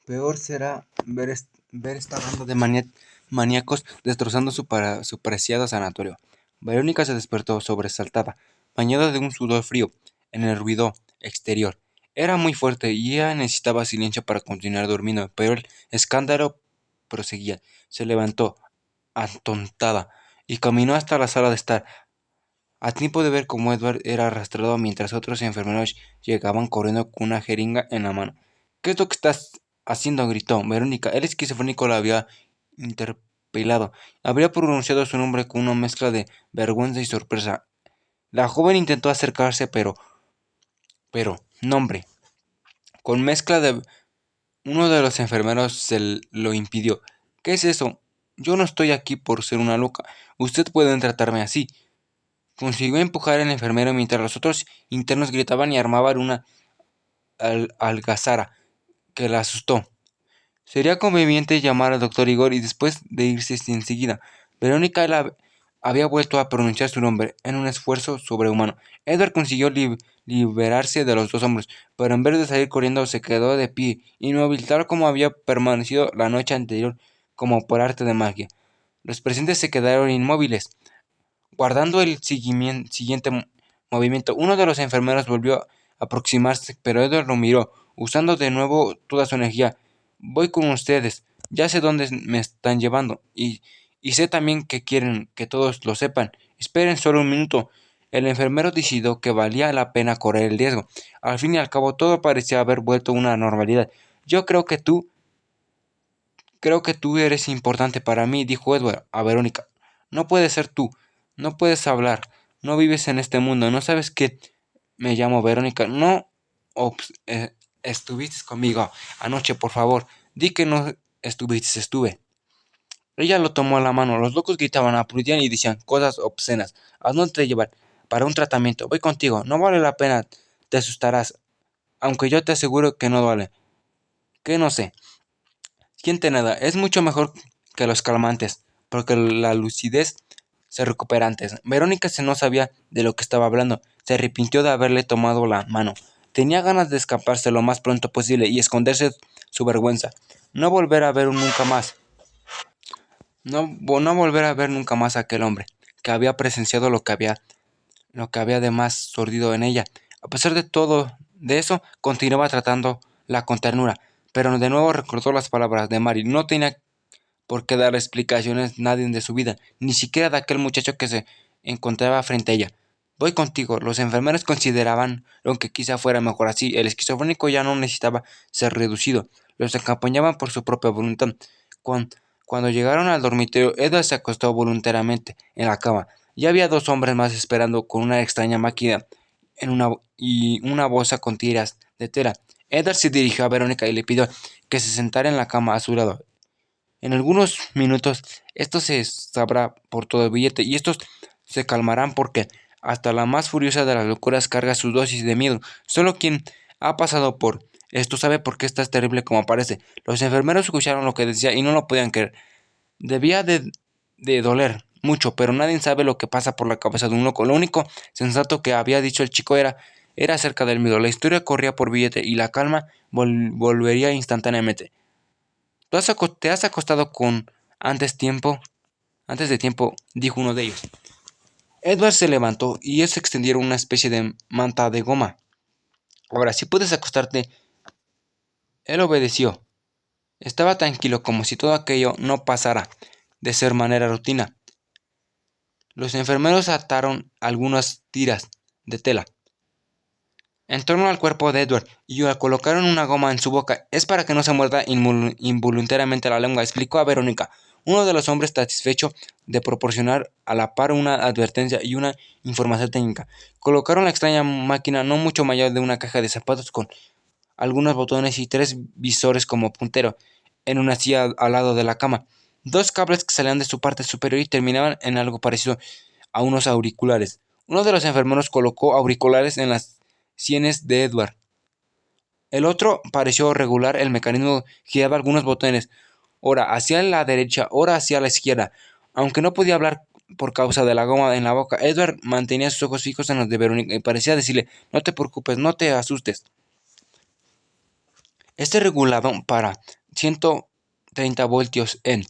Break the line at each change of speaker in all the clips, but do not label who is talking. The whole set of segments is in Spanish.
Peor será ver esta banda de maníacos destrozando su preciado sanatorio. Verónica se despertó sobresaltada, bañada de un sudor frío, en el ruido exterior. Era muy fuerte y ella necesitaba silencio para continuar durmiendo, pero el escándalo proseguía. Se levantó, atontada, y caminó hasta la sala de estar, a tiempo de ver cómo Edward era arrastrado mientras otros enfermeros llegaban corriendo con una jeringa en la mano. ¿Qué es lo que estás haciendo? Gritó. Verónica, el esquizofrénico la había interpelado. Habría pronunciado su nombre con una mezcla de vergüenza y sorpresa. La joven intentó acercarse, nombre, con mezcla de... Uno de los enfermeros lo impidió. ¿Qué es eso? Yo no estoy aquí por ser una loca. Usted puede tratarme así. Consiguió empujar al enfermero mientras los otros internos gritaban y armaban una algazara que la asustó. Sería conveniente llamar al doctor Igor y después de irse enseguida. Verónica había vuelto a pronunciar su nombre en un esfuerzo sobrehumano. Edward consiguió liberarse de los dos hombres, pero en vez de salir corriendo se quedó de pie, inmóvil tal como había permanecido la noche anterior, como por arte de magia. Los presentes se quedaron inmóviles, guardando el siguiente movimiento. Uno de los enfermeros volvió a aproximarse, pero Edward lo miró, usando de nuevo toda su energía. Voy con ustedes. Ya sé dónde me están llevando. Y sé también que quieren que todos lo sepan. Esperen solo un minuto. El enfermero decidió que valía la pena correr el riesgo. Al fin y al cabo todo parecía haber vuelto a una normalidad. Yo creo que tú eres importante para mí, dijo Edward a Verónica. No puedes ser tú, no puedes hablar, no vives en este mundo, no sabes que me llamo Verónica, no estuviste conmigo anoche, por favor, di que no estuviste, estuve. Ella lo tomó a la mano, los locos gritaban, aplaudían y decían cosas obscenas. ¿A dónde te llevan? Para un tratamiento, voy contigo, no vale la pena, te asustarás, aunque yo te aseguro que no vale, que no sé. Siente nada, es mucho mejor que los calmantes, porque la lucidez se recupera antes. Verónica se no sabía de lo que estaba hablando, se arrepintió de haberle tomado la mano. Tenía ganas de escaparse lo más pronto posible y esconderse su vergüenza. No volver a ver nunca más. No volver a ver nunca más a aquel hombre, que había presenciado lo que había de más sordido en ella. A pesar de todo, de eso, continuaba tratándola con ternura, pero de nuevo recordó las palabras de Mary. No tenía por qué dar explicaciones nadie de su vida, ni siquiera de aquel muchacho que se encontraba frente a ella. Voy contigo. Los enfermeros consideraban lo que quizá fuera mejor así. El esquizofrénico ya no necesitaba ser reducido. Los acompañaban por su propia voluntad. Cuando, cuando llegaron al dormitorio, Edward se acostó voluntariamente en la cama. Ya había dos hombres más esperando con una extraña máquina y una bolsa con tiras de tela. Edward se dirigió a Verónica y le pidió que se sentara en la cama a su lado. En algunos minutos esto se sabrá por todo el billete y estos se calmarán porque hasta la más furiosa de las locuras carga su dosis de miedo. Solo quien ha pasado por esto sabe por qué es terrible como parece. Los enfermeros escucharon lo que decía y no lo podían creer. Debía de doler mucho, pero nadie sabe lo que pasa por la cabeza de un loco. Lo único sensato que había dicho el chico era acerca del miedo. La historia corría por billete y la calma volvería instantáneamente. ¿Te has acostado con antes de tiempo? Dijo uno de ellos. Edward se levantó y ellos extendieron una especie de manta de goma. Ahora, si puedes acostarte. Él obedeció. Estaba tranquilo como si todo aquello no pasara de ser manera rutina. Los enfermeros ataron algunas tiras de tela en torno al cuerpo de Edward y colocaron una goma en su boca. Es para que no se muerda involuntariamente la lengua, explicó a Verónica. Uno de los hombres satisfecho de proporcionar a la par una advertencia y una información técnica. Colocaron la extraña máquina no mucho mayor de una caja de zapatos con algunos botones y tres visores como puntero en una silla al lado de la cama. Dos cables que salían de su parte superior y terminaban en algo parecido a unos auriculares. Uno de los enfermeros colocó auriculares en las sienes de Edward. El otro pareció regular el mecanismo, giraba algunos botones, ora hacia la derecha, ora hacia la izquierda. Aunque no podía hablar por causa de la goma en la boca, Edward mantenía sus ojos fijos en los de Verónica y parecía decirle: no te preocupes, no te asustes. Este regulado para 130 voltios en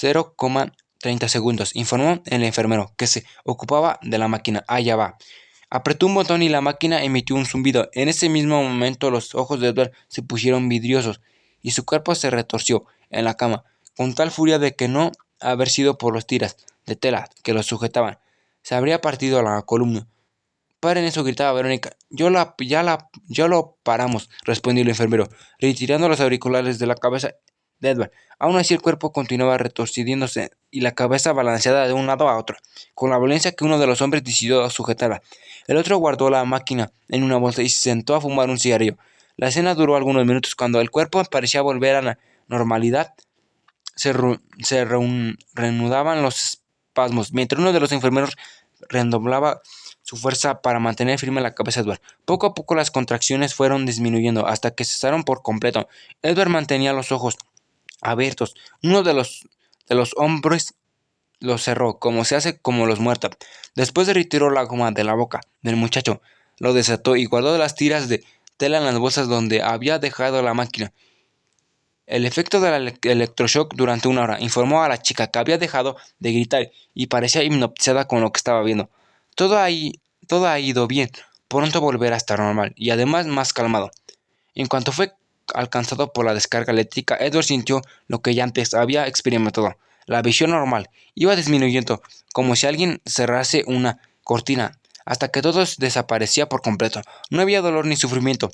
0,30 segundos, informó el enfermero que se ocupaba de la máquina. Allá va. Apretó un botón y la máquina emitió un zumbido. En ese mismo momento los ojos de Edward se pusieron vidriosos y su cuerpo se retorció en la cama, con tal furia de que no haber sido por los tiras de tela que los sujetaban, se habría partido la columna. Paren eso, gritaba Verónica. Ya lo paramos, respondió el enfermero, retirando los auriculares de la cabeza de Edward. Aún así el cuerpo continuaba retorciéndose y la cabeza balanceada de un lado a otro, con la violencia que uno de los hombres decidió sujetarla. El otro guardó la máquina en una bolsa y se sentó a fumar un cigarrillo. La escena duró algunos minutos. Cuando el cuerpo parecía volver a la normalidad, se reanudaban los espasmos, mientras uno de los enfermeros redoblaba su fuerza para mantener firme la cabeza de Edward. Poco a poco las contracciones fueron disminuyendo hasta que cesaron por completo. Edward mantenía los ojos abiertos. Uno de los hombres los cerró, como se hace como los muertos. Después retiró la goma de la boca del muchacho, lo desató y guardó las tiras de tela en las bolsas donde había dejado la máquina. El efecto del electroshock durante una hora, informó a la chica, que había dejado de gritar y parecía hipnotizada con lo que estaba viendo. Todo ha ido bien. Pronto volverá a estar normal y además más calmado. En cuanto fue alcanzado por la descarga eléctrica, Edward sintió lo que ya antes había experimentado. La visión normal iba disminuyendo, como si alguien cerrase una cortina, hasta que todo desaparecía por completo. No había dolor ni sufrimiento,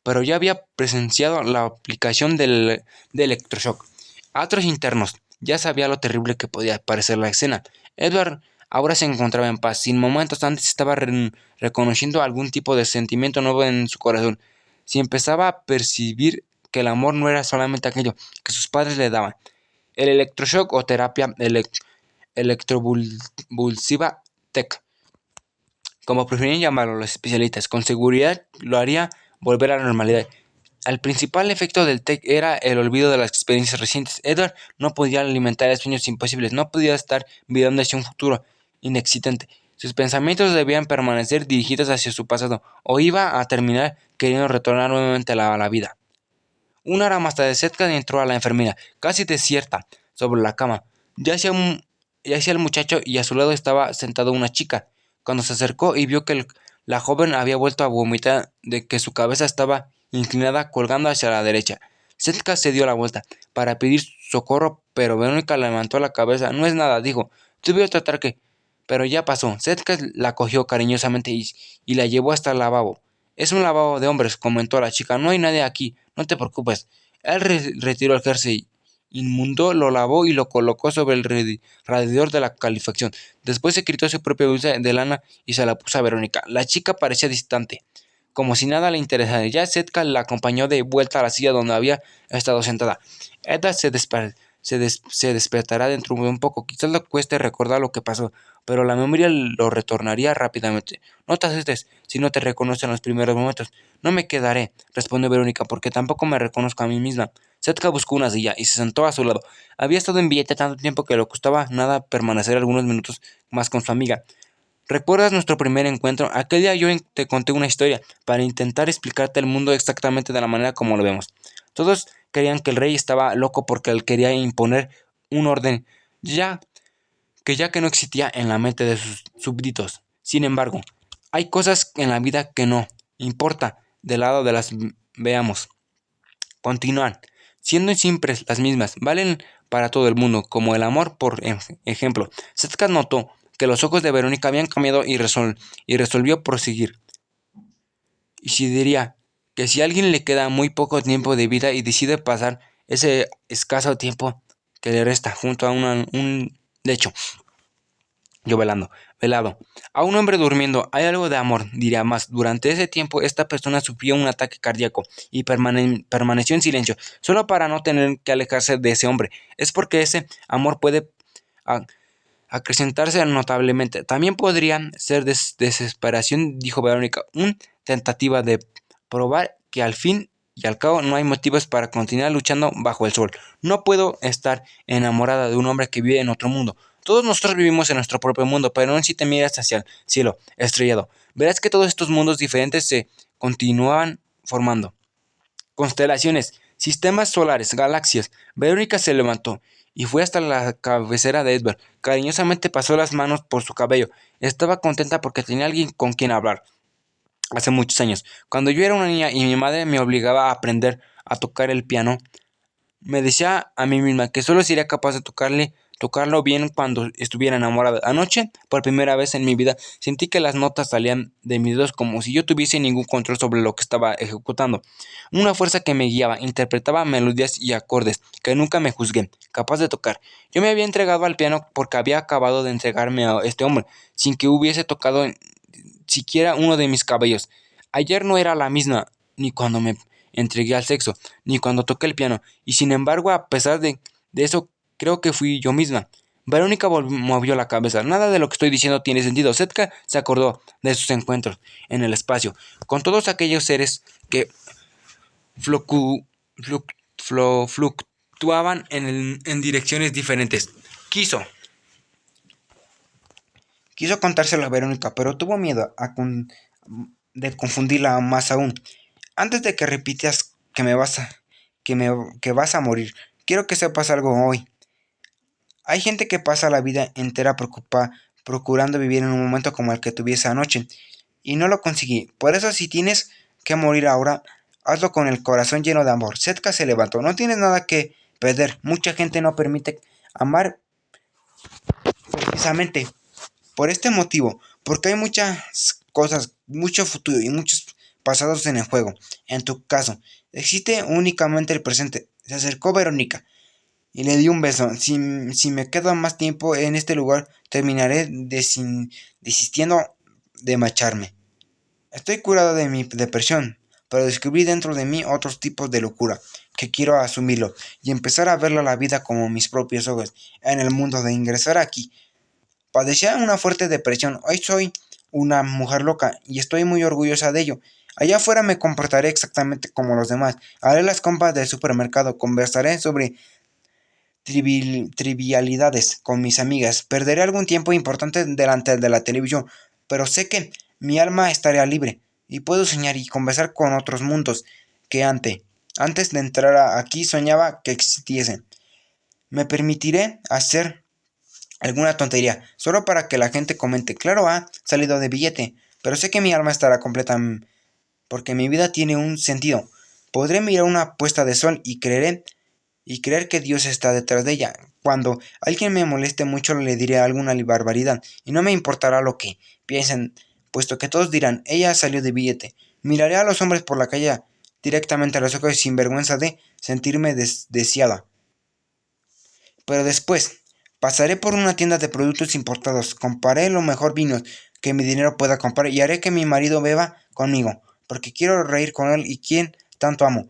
pero ya había presenciado la aplicación del electroshock a otros internos. Ya sabía lo terrible que podía parecer la escena. Edward ahora se encontraba en paz. Sin momentos antes estaba reconociendo algún tipo de sentimiento nuevo en su corazón. Si empezaba a percibir que el amor no era solamente aquello que sus padres le daban. El electroshock o terapia electrovulsiva TEC, como preferían llamarlo los especialistas, con seguridad lo haría volver a la normalidad. El principal efecto del TEC era el olvido de las experiencias recientes. Edward no podía alimentar sueños imposibles, no podía estar mirando hacia un futuro inexistente. Sus pensamientos debían permanecer dirigidos hacia su pasado, o iba a terminar queriendo retornar nuevamente a la vida. Una hora más tarde, Setka entró a la enfermera, casi desierta, sobre la cama. Yacía el muchacho y a su lado estaba sentada una chica. Cuando se acercó y vio que la joven había vuelto a vomitar, de que su cabeza estaba inclinada, colgando hacia la derecha. Setka se dio la vuelta para pedir socorro, pero Verónica levantó la cabeza. No es nada, dijo. Tuve otro ataque, pero ya pasó. Setka la cogió cariñosamente y la llevó hasta el lavabo. Es un lavabo de hombres, comentó la chica. No hay nadie aquí, no te preocupes. Él retiró el jersey inmundo, lo lavó y lo colocó sobre el radiador de la calefacción. Después se quitó su propia blusa de lana y se la puso a Verónica. La chica parecía distante, como si nada le interesara. Ya Setka la acompañó de vuelta a la silla donde había estado sentada. Edda se despertará dentro de un poco. Quizás le cueste recordar lo que pasó, pero la memoria lo retornaría rápidamente. No te asustes si no te reconozco en los primeros momentos. No me quedaré, respondió Verónica, porque tampoco me reconozco a mí misma. Setka buscó una silla y se sentó a su lado. Había estado en billete tanto tiempo que le costaba nada permanecer algunos minutos más con su amiga. ¿Recuerdas nuestro primer encuentro? Aquel día yo te conté una historia para intentar explicarte el mundo exactamente de la manera como lo vemos. Todos creían que el rey estaba loco porque él quería imponer un orden, ya que no existía en la mente de sus súbditos. Sin embargo, hay cosas en la vida que no importa del lado de las veamos. Continúan siendo siempre las mismas, valen para todo el mundo, como el amor, por ejemplo. Setka notó que los ojos de Verónica habían cambiado y resolvió proseguir. Y si diría que si a alguien le queda muy poco tiempo de vida y decide pasar ese escaso tiempo que le resta junto a un lecho, yo velado, a un hombre durmiendo, hay algo de amor, diría más. Durante ese tiempo, esta persona sufrió un ataque cardíaco y permaneció en silencio, solo para no tener que alejarse de ese hombre. Es porque ese amor puede acrecentarse notablemente. También podría ser desesperación, dijo Verónica, una tentativa de probar que al fin y al cabo no hay motivos para continuar luchando bajo el sol. No puedo estar enamorada de un hombre que vive en otro mundo. Todos nosotros vivimos en nuestro propio mundo, pero aún si te miras hacia el cielo estrellado, verás que todos estos mundos diferentes se continúan formando. constelaciones, sistemas solares, galaxias. Verónica se levantó y fue hasta la cabecera de Edward. Cariñosamente pasó las manos por su cabello. Estaba contenta porque tenía alguien con quien hablar. Hace muchos años, cuando yo era una niña y mi madre me obligaba a aprender a tocar el piano, me decía a mí misma que solo sería capaz de tocarlo bien cuando estuviera enamorada. Anoche, por primera vez en mi vida, sentí que las notas salían de mis dedos como si yo tuviese ningún control sobre lo que estaba ejecutando. Una fuerza que me guiaba, interpretaba melodías y acordes que nunca me juzgué, capaz de tocar. Yo me había entregado al piano porque había acabado de entregarme a este hombre, sin que hubiese tocado siquiera uno de mis cabellos. Ayer no era la misma, ni cuando me entregué al sexo, ni cuando toqué el piano, y sin embargo, a pesar de eso, creo que fui yo misma. Verónica movió la cabeza. Nada de lo que estoy diciendo tiene sentido. Setka se acordó de sus encuentros en el espacio, con todos aquellos seres que flucu- fluctuaban en direcciones diferentes. Quiso contárselo a Verónica, pero tuvo miedo de confundirla más aún. Antes de que repitas que vas a morir, quiero que sepas algo hoy. Hay gente que pasa la vida entera procurando vivir en un momento como el que tuviese anoche, y no lo conseguí. Por eso, si tienes que morir ahora, hazlo con el corazón lleno de amor. Setka se levantó. No tienes nada que perder. Mucha gente no permite amar precisamente por este motivo, porque hay muchas cosas, mucho futuro y muchos pasados en el juego. En tu caso, existe únicamente el presente. Se acercó Verónica y le dio un beso. Si me quedo más tiempo en este lugar, terminaré desistiendo de marcharme. Estoy curado de mi depresión, pero descubrí dentro de mí otros tipos de locura, que quiero asumirlo y empezar a verla la vida como mis propios ojos, en el mundo de ingresar aquí. Padecía una fuerte depresión. Hoy soy una mujer loca y estoy muy orgullosa de ello. Allá afuera me comportaré exactamente como los demás. Haré las compras del supermercado, conversaré sobre trivialidades con mis amigas. Perderé algún tiempo importante delante de la televisión, pero sé que mi alma estaría libre y puedo soñar y conversar con otros mundos que antes de entrar aquí soñaba que existiesen. Me permitiré hacer alguna tontería, solo para que la gente comente, claro, ha salido de billete, pero sé que mi alma estará completa porque mi vida tiene un sentido. Podré mirar una puesta de sol y creer que Dios está detrás de ella. Cuando alguien me moleste mucho le diré alguna barbaridad y no me importará lo que piensen, puesto que todos dirán, ella salió de billete. Miraré a los hombres por la calle directamente a los ojos sin vergüenza de sentirme deseada. Pero después, pasaré por una tienda de productos importados, compraré los mejor vinos que mi dinero pueda comprar y haré que mi marido beba conmigo, porque quiero reír con él y quien tanto amo.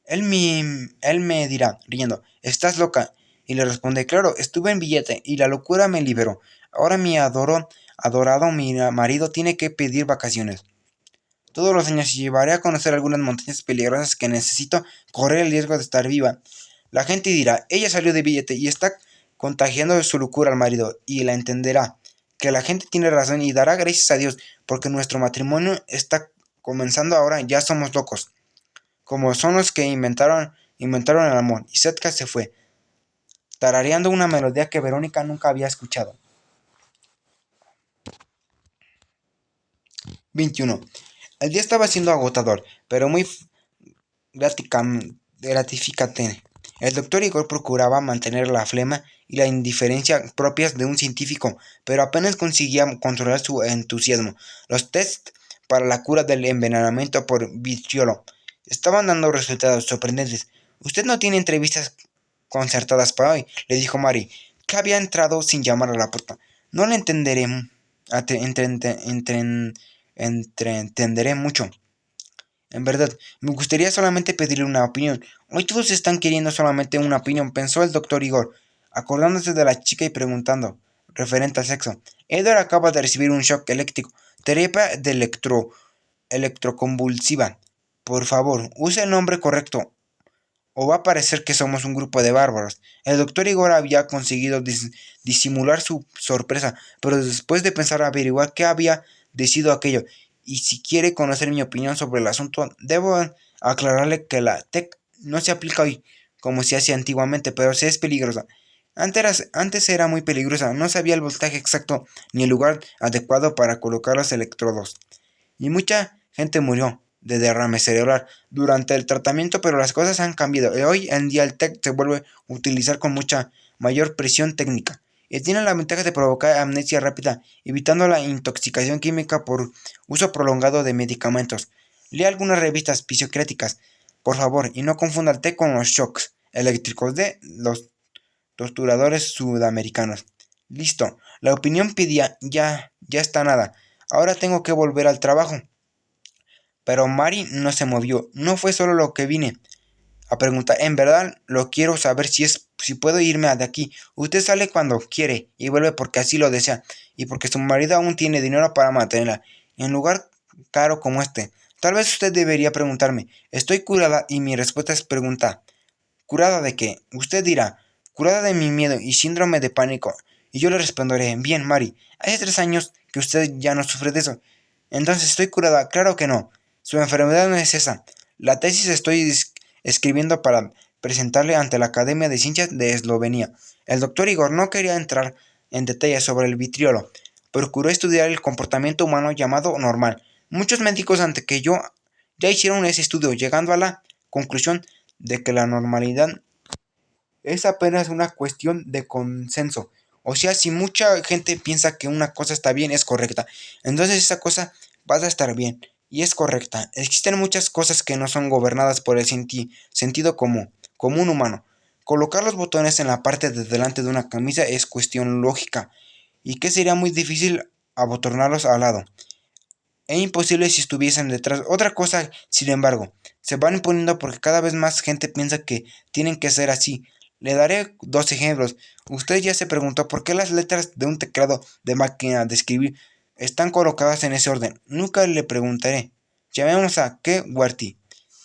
Él me dirá, riendo, ¿estás loca? Y le responde, claro, estuve en billete y la locura me liberó. Ahora mi adorado mi marido tiene que pedir vacaciones. Todos los años llevaré a conocer algunas montañas peligrosas que necesito correr el riesgo de estar viva. La gente dirá, ella salió de billete y está contagiando su locura al marido, y la entenderá, que la gente tiene razón y dará gracias a Dios, porque nuestro matrimonio está comenzando ahora, ya somos locos, como son los que inventaron el amor. Y Setka se fue, tarareando una melodía que Verónica nunca había escuchado. 21. El día estaba siendo agotador, pero muy gratificante. El doctor Igor procuraba mantener la flema y la indiferencia propias de un científico, pero apenas conseguía controlar su entusiasmo. Los tests para la cura del envenenamiento por vitriolo estaban dando resultados sorprendentes. Usted no tiene entrevistas concertadas para hoy, le dijo Mary, que había entrado sin llamar a la puerta. No le entenderé, entenderé mucho. En verdad, me gustaría solamente pedirle una opinión. Hoy todos están queriendo solamente una opinión, pensó el doctor Igor, acordándose de la chica y preguntando, referente al sexo. Edward acaba de recibir un shock eléctrico, terapia de electroconvulsiva. Por favor, use el nombre correcto, o va a parecer que somos un grupo de bárbaros. El doctor Igor había conseguido disimular su sorpresa, pero después de pensar averiguar qué había decidido aquello, y si quiere conocer mi opinión sobre el asunto, debo
aclararle que la TEC no se aplica hoy como se hacía antiguamente, pero sí es peligrosa. Antes era muy peligrosa, no sabía el voltaje exacto ni el lugar adecuado para colocar los electrodos. Y mucha gente murió de derrame cerebral durante el tratamiento, pero las cosas han cambiado. Y hoy en día el TEC se vuelve a utilizar con mucha mayor presión técnica. Y tiene la ventaja de provocar amnesia rápida, evitando la intoxicación química por uso prolongado de medicamentos. Lea algunas revistas psiquiátricas, por favor, y no confunda el TEC con los shocks eléctricos de los torturadores sudamericanos. Listo, la opinión pedía ya está nada. Ahora tengo que volver al trabajo. Pero Mari no se movió. No fue solo lo que vine a preguntar. En verdad lo quiero saber si puedo irme de aquí. Usted sale cuando quiere y vuelve porque así lo desea y porque su marido aún tiene dinero para mantenerla en un lugar caro como este. Tal vez usted debería preguntarme. ¿Estoy curada? Y mi respuesta es pregunta. ¿Curada de qué? Usted dirá. Curada de mi miedo y síndrome de pánico. Y yo le responderé. Bien, Mari. Hace 3 años que usted ya no sufre de eso. Entonces, ¿estoy curada? Claro que no. Su enfermedad no es esa. La tesis estoy escribiendo para presentarle ante la Academia de Ciencias de Eslovenia. El doctor Igor no quería entrar en detalles sobre el vitriolo. Procuró estudiar el comportamiento humano llamado normal. Muchos médicos antes que yo ya hicieron ese estudio, llegando a la conclusión de que la normalidad es apenas una cuestión de consenso. O sea, si mucha gente piensa que una cosa está bien, es correcta. Entonces esa cosa va a estar bien y es correcta. Existen muchas cosas que no son gobernadas por el sentido común humano. Colocar los botones en la parte de delante de una camisa es cuestión lógica y que sería muy difícil abotonarlos al lado. Es imposible si estuviesen detrás. Otra cosa, sin embargo, se van imponiendo porque cada vez más gente piensa que tienen que ser así. Le daré 2 ejemplos. Usted ya se preguntó por qué las letras de un teclado de máquina de escribir están colocadas en ese orden. Nunca le preguntaré. Llamemos a QWERTY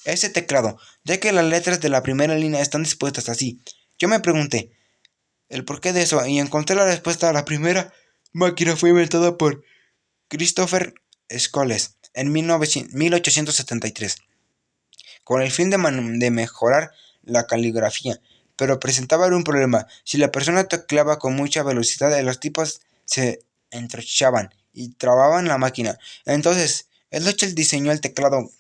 ese teclado, ya que las letras de la primera línea están dispuestas así. Yo me pregunté el porqué de eso y encontré la respuesta. La primera máquina fue inventada por Christopher Scholes en 1873, con el fin de mejorar la caligrafía, pero presentaba un problema. Si la persona tecleaba con mucha velocidad, los tipos se entrochaban y trababan la máquina. Entonces, Scholes diseñó el teclado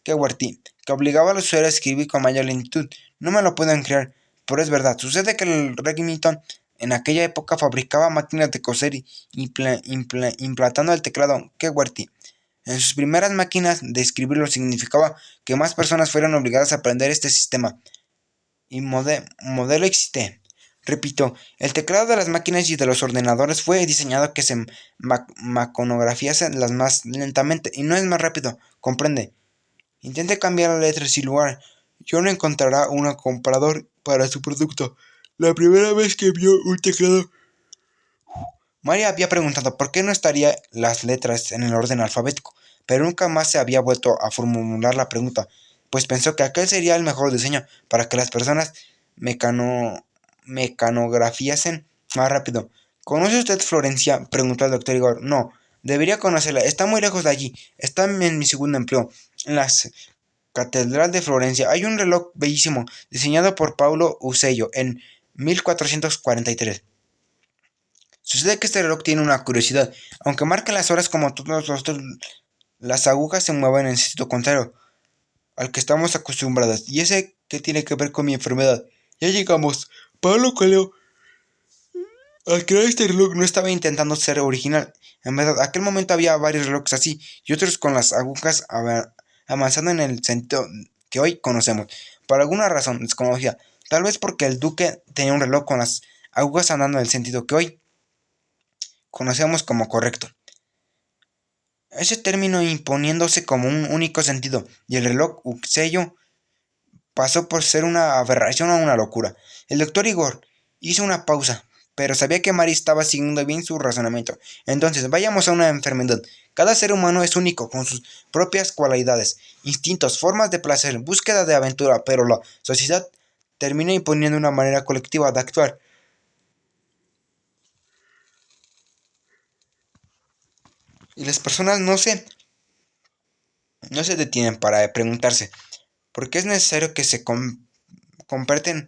QWERTY, que obligaba al usuario a escribir con mayor lentitud. No me lo pueden creer, pero es verdad. Sucede que el Remington en aquella época fabricaba máquinas de coser implantando el teclado QWERTY en sus primeras máquinas de escribirlo. Significaba que más personas fueron obligadas a aprender este sistema y modelo existe. Repito, el teclado de las máquinas y de los ordenadores fue diseñado que se maconografiase las más lentamente y no es más rápido, comprende. Intente cambiar la letra sin lugar. Yo no encontrará un comprador para su producto. La primera vez que vio un teclado, María había preguntado por qué no estarían las letras en el orden alfabético, pero nunca más se había vuelto a formular la pregunta, pues pensó que aquel sería el mejor diseño para que las personas mecanografiasen más rápido. ¿Conoce usted Florencia? Preguntó el doctor Igor. No, debería conocerla. Está muy lejos de allí. Está en mi segundo empleo. En la Catedral de Florencia hay un reloj bellísimo, diseñado por Paulo Usello en 1443. Sucede que este reloj tiene una curiosidad. Aunque marca las horas como todos los otros, las agujas se mueven en sentido contrario al que estamos acostumbrados. ¿Y ese qué tiene que ver con mi enfermedad? Ya llegamos. Pablo Coelho, al crear este reloj, no estaba intentando ser original. En verdad, aquel momento había varios relojes así y otros con las agujas avanzando en el sentido que hoy conocemos. Por alguna razón desconocida. Tal vez porque el duque tenía un reloj con las agujas andando en el sentido que hoy conocemos como correcto. Ese término imponiéndose como un único sentido, y el reloj Uxello pasó por ser una aberración o una locura. El doctor Igor hizo una pausa, pero sabía que Mary estaba siguiendo bien su razonamiento. Entonces, vayamos a una enfermedad. Cada ser humano es único, con sus propias cualidades, instintos, formas de placer, búsqueda de aventura, pero la sociedad termina imponiendo una manera colectiva de actuar. Y las personas no se detienen para preguntarse, porque es necesario que se comporten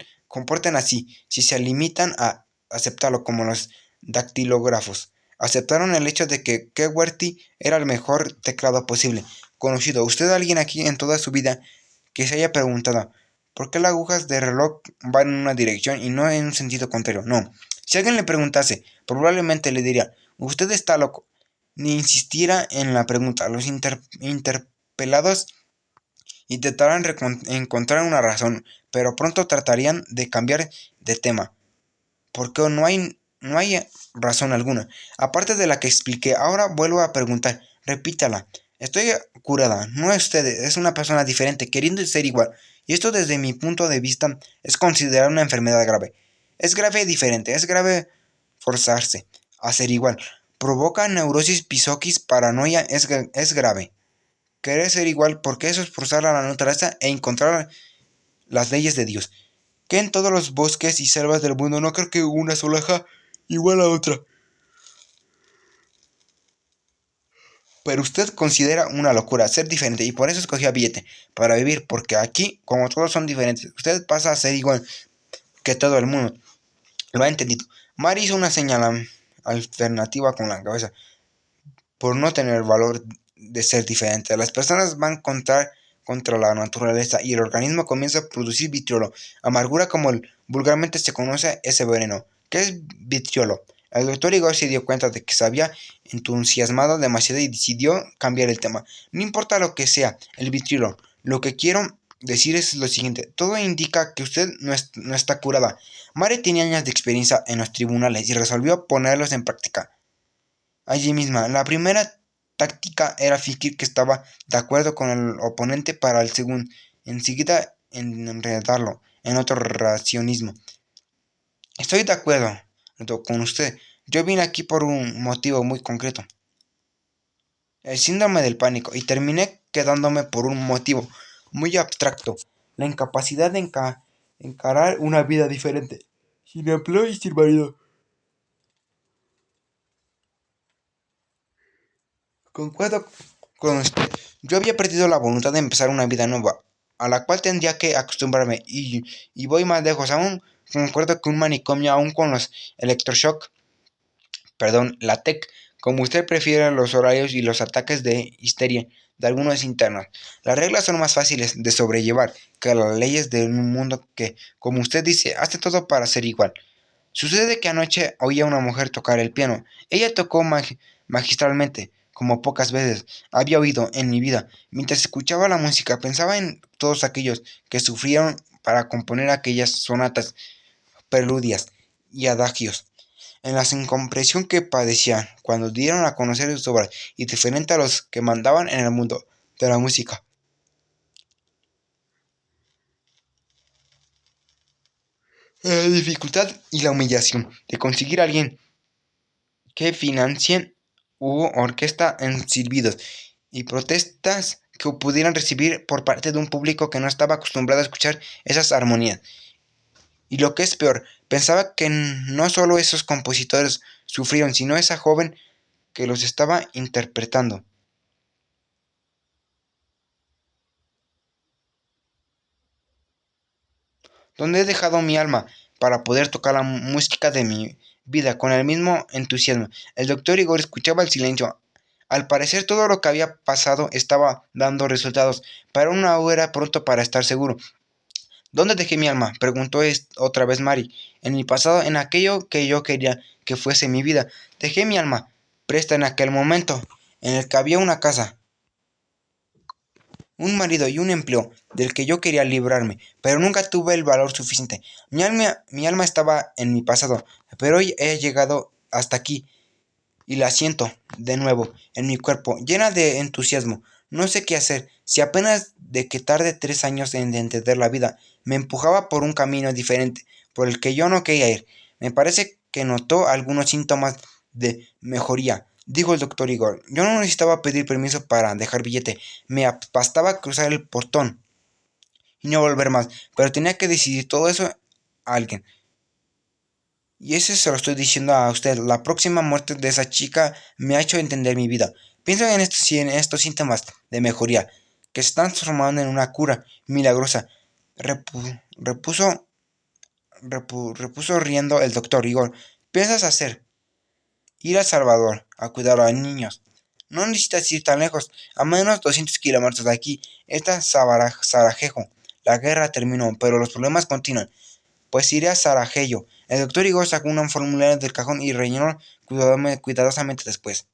así, si se limitan a aceptarlo como los dactilógrafos. Aceptaron el hecho de que QWERTY era el mejor teclado posible, conocido. ¿Usted alguien aquí en toda su vida que se haya preguntado por qué las agujas de reloj van en una dirección y no en un sentido contrario? No. Si alguien le preguntase, probablemente le diría, usted está loco. Ni insistiera en la pregunta. Los interpelados intentarán encontrar una razón, pero pronto tratarían de cambiar de tema, porque no hay razón alguna, aparte de la que expliqué. Ahora vuelvo a preguntar, repítala. Estoy curada, no es usted, es una persona diferente, queriendo ser igual, y esto desde mi punto de vista es considerar una enfermedad grave. Es grave diferente, es grave forzarse a ser igual. Provoca neurosis, pisoquis, paranoia, es grave. Querer ser igual, porque eso es forzar a la naturaleza e encontrar las leyes de Dios. Que en todos los bosques y selvas del mundo no creo que una sola hoja igual a otra. Pero usted considera una locura ser diferente y por eso escogió a Billete, para vivir, porque aquí, como todos son diferentes, usted pasa a ser igual que todo el mundo. Lo ha entendido. Mari hizo una señal alternativa con la cabeza, por no tener el valor de ser diferente. Las personas van contra la naturaleza y el organismo comienza a producir vitriolo. Amargura, como vulgarmente se conoce ese veneno. ¿Qué es vitriolo? El doctor Igor se dio cuenta de que se había entusiasmado demasiado y decidió cambiar el tema. No importa lo que sea el vitriolo, lo que quiero decir es lo siguiente: todo indica que usted no está curada. Mare tenía años de experiencia en los tribunales y resolvió ponerlos en práctica allí misma. La primera táctica era fingir que estaba de acuerdo con el oponente para el segundo, enseguida enredarlo en otro racionismo. Estoy de acuerdo con usted. Yo vine aquí por un motivo muy concreto, el síndrome del pánico, y terminé quedándome por un motivo muy abstracto, la incapacidad de encarar una vida diferente, sin empleo y sin marido. Concuerdo con usted. Yo había perdido la voluntad de empezar una vida nueva, a la cual tendría que acostumbrarme, y voy más lejos aún. Concuerdo que un manicomio, aún con los electroshock, perdón, la TEC, como usted prefiere los horarios y los ataques de histeria de algunos internos. Las reglas son más fáciles de sobrellevar que las leyes de un mundo que, como usted dice, hace todo para ser igual. Sucede que anoche oí a una mujer tocar el piano. Ella tocó magistralmente, como pocas veces había oído en mi vida. Mientras escuchaba la música, pensaba en todos aquellos que sufrieron para componer aquellas sonatas, preludias y adagios, en la incompresión que padecían cuando dieron a conocer sus obras, y diferente a los que mandaban en el mundo de la música. La dificultad y la humillación de conseguir a alguien que financien hubo orquesta en silbidos y protestas que pudieran recibir por parte de un público que no estaba acostumbrado a escuchar esas armonías. Y lo que es peor, pensaba que no solo esos compositores sufrieron, sino esa joven que los estaba interpretando. ¿Dónde he dejado mi alma para poder tocar la música de mi vida con el mismo entusiasmo? El doctor Igor escuchaba el silencio. Al parecer todo lo que había pasado estaba dando resultados, pero aún no era pronto para estar seguro. ¿Dónde dejé mi alma?, preguntó otra vez Mary. En mi pasado, en aquello que yo quería que fuese mi vida. Dejé mi alma presta en aquel momento, en el que había una casa, un marido y un empleo del que yo quería librarme, pero nunca tuve el valor suficiente. Mi alma estaba en mi pasado, pero hoy he llegado hasta aquí y la siento de nuevo en mi cuerpo, llena de entusiasmo. No sé qué hacer, si apenas de que tarde 3 años en entender la vida, me empujaba por un camino diferente, por el que yo no quería ir. Me parece que notó algunos síntomas de mejoría, dijo el doctor Igor. Yo no necesitaba pedir permiso para dejar billete, me bastaba cruzar el portón y no volver más, pero tenía que decidir todo eso a alguien. Y ese se lo estoy diciendo a usted. La próxima muerte de esa chica me ha hecho entender mi vida. Pienso en estos síntomas de mejoría que se están transformando en una cura milagrosa. Repuso riendo el doctor Igor. ¿Piensas hacer? Ir a Salvador, a cuidar a niños. No necesitas ir tan lejos, a menos 200 kilómetros de aquí. Está Sarajevo. La guerra terminó, pero los problemas continúan. Pues iré a Sarajevo. El doctor Igor sacó un formulario del cajón y rellenó cuidadosamente después.